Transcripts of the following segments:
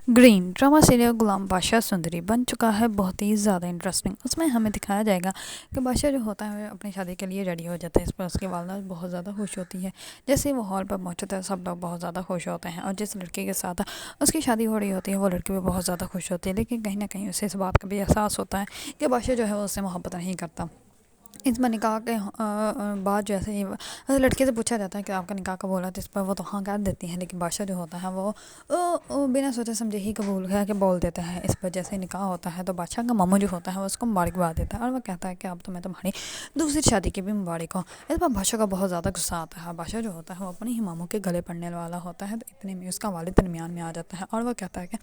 Green drama serial गुलाम बादशाह सुंदरी बन चुका है बहुत ही ज़्यादा इंटरेस्टिंग। उसमें हमें दिखाया जाएगा कि बादशाह जो होता है अपनी शादी के लिए रेडी हो जाता है। इस पर उसकी वालदा बहुत ज़्यादा खुश होती है। जैसे ही वो हॉल पर पहुंचता है सब लोग बहुत ज़्यादा खुश होते हैं और जिस लड़के के साथ उसकी शादी हो रही होती है वो लड़की भी बहुत ज़्यादा खुश होती है। लेकिन कहीं ना कहीं उसे इस बात का भी एहसास होता है कि बादशाह जो है वो उससे मोहब्बत नहीं करता। इस बार निकाह के बाद जैसे ही लड़के से पूछा जाता है कि आपका निकाह कब बोला, तो इस पर वो तो हाँ कर देती हैं। लेकिन बादशाह जो होता है वो बिना सोचे समझे ही कबूल है कि बोल देता है। इस पर जैसे ही निकाह होता है तो बादशाह का मामू जो होता है वो उसको मुबारकबाद देता है और वो कहता है कि अब तो मैं तुम्हारी दूसरी शादी की भी मुबारक हूँ। इस पर बादशाह का बहुत ज़्यादा गुस्सा आता है। बादशाह जो होता है वो अपने ही मामू के गले पड़ने वाला होता है, तो इतने में उसका वालिद दरमियान में आ जाता है और वो कहता है कि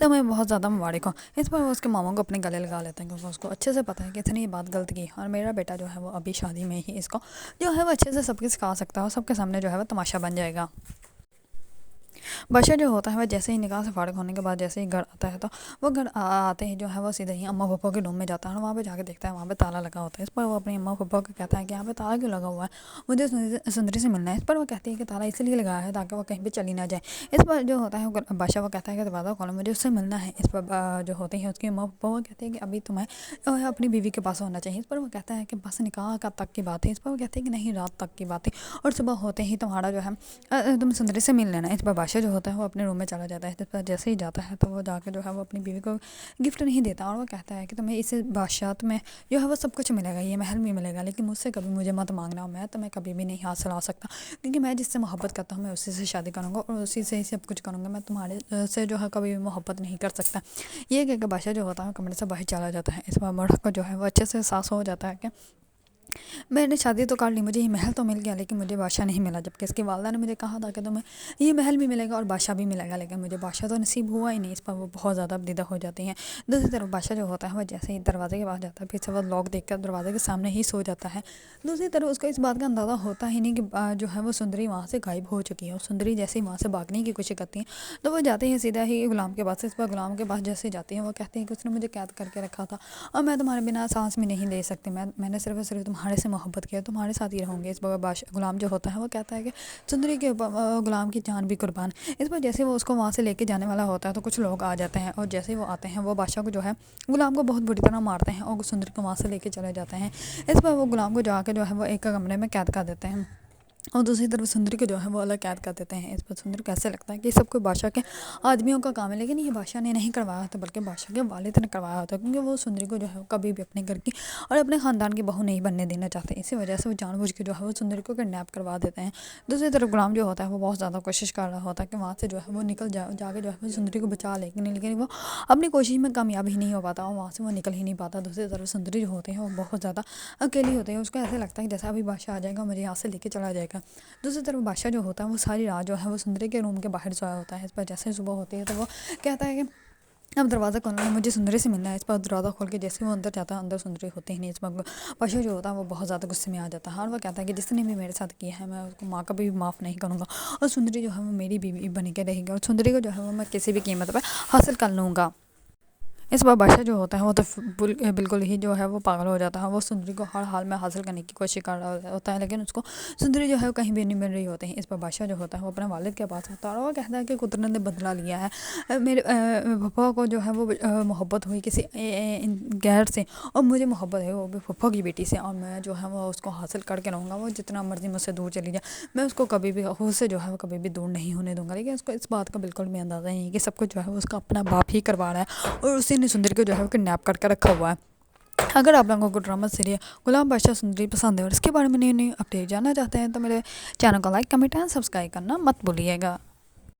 तो मैं बहुत ज़्यादा मुबारक हूँ। इस पर वो उसके मामों को अपने गले लगा लेते हैं क्योंकि उसको अच्छे से पता है कि इसने ये बात गलत की और मेरा बेटा जो है वो अभी शादी में ही इसको जो है वो अच्छे से सबके सिखा सकता है और सबके सामने जो है वो तमाशा बन जाएगा। बादशाह जो होता है वह जैसे ही निकाह से फारिग होने के बाद जैसे ही घर आता है तो वो घर आते ही जो है वो सीधे ही अम्मा पापा के रूम में जाता है और वहाँ पे जाके देखता है वहाँ पे ताला लगा होता है। इस पर वो अपनी अम्मा पापा को कहता है कि यहाँ पे ताला क्यों लगा हुआ है, मुझे सुंदरी से मिलना है। इस पर वो कहती है कि ताला इसलिए लगाया है ताकि वो कहीं पर चली ना जाए। इस पर जो होता है बादशाह वो कहता है कि दरवाज़ा खोलो, मुझे उससे मिलना है। इस पर जो होते हैं उसकी अम्मा पापा वो कहते हैं कि अभी तुम्हें अपनी बीवी के पास होना चाहिए। इस पर वो कहता है कि बस निकाह का तक की बात है। इस पर वो कहते हैं कि नहीं, रात तक की बात है और सुबह होते ही तुम्हारा जो है तुम सुंदरी से मिल लेना। इस पर बादशाह जो होता है वो अपने रूम में चला जाता है। जिस पर जैसे ही जाता है तो वो जाके जो है वो अपनी बीवी को गिफ्ट नहीं देता और वो कहता है कि तुम्हें इस बादशाह में जो है वो सब कुछ मिलेगा, ये महल भी मिलेगा, लेकिन मुझसे कभी मुझे मत मांगना, मैं तुम्हें कभी भी नहीं हासिल आ सकता क्योंकि मैं जिससे मोहब्बत करता हूँ मैं उसी से शादी करूँगा और उसी से ही सब कुछ करूँगा। मैं तुम्हारे से जो है कभी भी मोहब्बत नहीं कर सकता। ये कहकर बादशाह जो होता है कमरे से बाहर चला जाता है। इस पर मर्द को जो है वो अच्छे से एहसास हो जाता है कि मैंने शादी तो कर ली, मुझे ये महल तो मिल गया लेकिन मुझे बादशाह नहीं मिला। जबकि इसकी वालदा ने मुझे कहा था कि तुम्हें ये महल भी मिलेगा और बादशाह भी मिलेगा, लेकिन मुझे बादशाह तो नसीब हुआ ही नहीं। इस पर वो बहुत ज़्यादा अबदीदा हो जाती हैं। दूसरी तरफ बादशाह जो होता है वह जैसे ही दरवाजे के पास जाता है फिर से वो लॉक देख कर दरवाजे के सामने ही सो जाता है। दूसरी तरफ उसको इस बात का अंदाज़ा होता ही नहीं कि जो है वो सुंदरी वहाँ से गायब हो चुकी है। और सुंदरी जैसे ही वहाँ से भागने की कोशिश करती है तो वो जाते हैं सीधा ही गुलाम के पास। इस पर गुलाम के पास जैसे जाती हैं वो कहते हैं कि उसने मुझे कैद करके रखा था और मैं तुम्हारे बिना सांस भी नहीं ले सकती। मैंने सिर्फ और सिर्फ तुम्हारे से मोहब्बत किया, तुम्हारे साथ ही रहूँगी। इस पर गुलाम जो होता है वो कहता है कि सुंदरी के गुलाम की जान भी कुर्बान। इस पर जैसे वो उसको वहाँ से लेके जाने वाला होता है तो कुछ लोग आ जाते हैं और जैसे ही वो आते हैं वो बादशाह को जो है गुलाम को बहुत बुरी तरह मारते हैं और सुंदरी को वहाँ से लेके चले जाते हैं। इस पर वो गुलाम को जाकर जो है वो एक कमरे में कैद कर देते हैं और दूसरी तरफ सुंदरी को जो है वो अलग कैद कर देते हैं। इस पर सुंदरी को ऐसे लगता है कि सब कोई बादशाह के आदमियों का काम है, लेकिन ये बादशाह ने नहीं करवाया था बल्कि बादशाह के वालिद ने करवाया होता क्योंकि वो सुंदरी को जो है कभी भी अपने घर की और अपने ख़ानदान की बहू नहीं बनने देना चाहते। इसी वजह से वो जानबूझ के जो है वो सुंदरी को किडनैप करवा देते हैं। दूसरी तरफ गुलाम जो होता है वो बहुत ज़्यादा कोशिश कर रहा होता है कि वहाँ से जो है वो निकल जाके जो है वो सुंदरी को बचा लेकिन वो अपनी कोशिश में कामयाब ही नहीं हो पाता और वहाँ से वो निकल ही नहीं पाता। दूसरी तरफ सुंदरी जो होते हैं वो बहुत ज़्यादा अकेली होते हैं। उसको ऐसे लगता है कि जैसा अभी बादशाह आ जाएगा मुझे यहाँ से लेके चला जाएगा। दूसरी तरफ बादशाह जो होता है वो सारी रात जो है वो सुंदरी के रूम के बाहर सोया होता है। इस पर जैसे सुबह होती है तो वो कहता है कि अब दरवाज़ा खोलना है, मुझे सुंदरी से मिलना है। इस पर दरवाज़ा खोल के जैसे वो अंदर जाता है अंदर सुंदरी होती ही नहीं। इस पर बादशाह जो होता है वो बहुत ज़्यादा गुस्से में आ जाता है और वो कहता है कि जिसने भी मेरे साथ किया है मैं उसको माँ का भी माफ़ नहीं करूँगा और सुंदरी जो है वो मेरी बीवी बन के रहेगी और सुंदरी को जो है वो मैं किसी भी कीमत पर हासिल कर लूँगा। इस बार बादशाह जो होता है वो तो बिल्कुल ही जो है वो पागल हो जाता है। वो सुंदरी को हर हाल में हासिल करने की कोशिश कर रहा होता है लेकिन उसको सुंदरी जो है वो कहीं भी नहीं मिल रही होती है। इस पर बादशाह जो होता है वो अपने वालिद के पास आता है और वो कहता है कि कुदरत ने बदला लिया है। मेरे पप्पा को जो है वो मोहब्बत हुई किसी गैर से और मुझे मोहब्बत है वो भी पप्पा की बेटी से और मैं जो है वो उसको हासिल करके रहूँगा। वो जितना मर्जी मुझसे दूर चली जाए मैं उसको कभी भी खुद से जो है वो कभी भी दूर नहीं होने दूंगा। लेकिन उसको इस बात का बिल्कुल भी अंदाज़ा नहीं है कि सब कुछ जो है वो उसका अपना बाप ही करवा रहा है और उसी ने सुंदरी को जो है वो किडनैप करके रखा हुआ है। अगर आप लोगों को ड्रामा सीरियल गुलाम बादशाह सुंदरी पसंद है और इसके बारे में नई नई अपडेट जानना चाहते हैं तो मेरे चैनल को लाइक कमेंट एंड सब्सक्राइब करना मत भूलिएगा।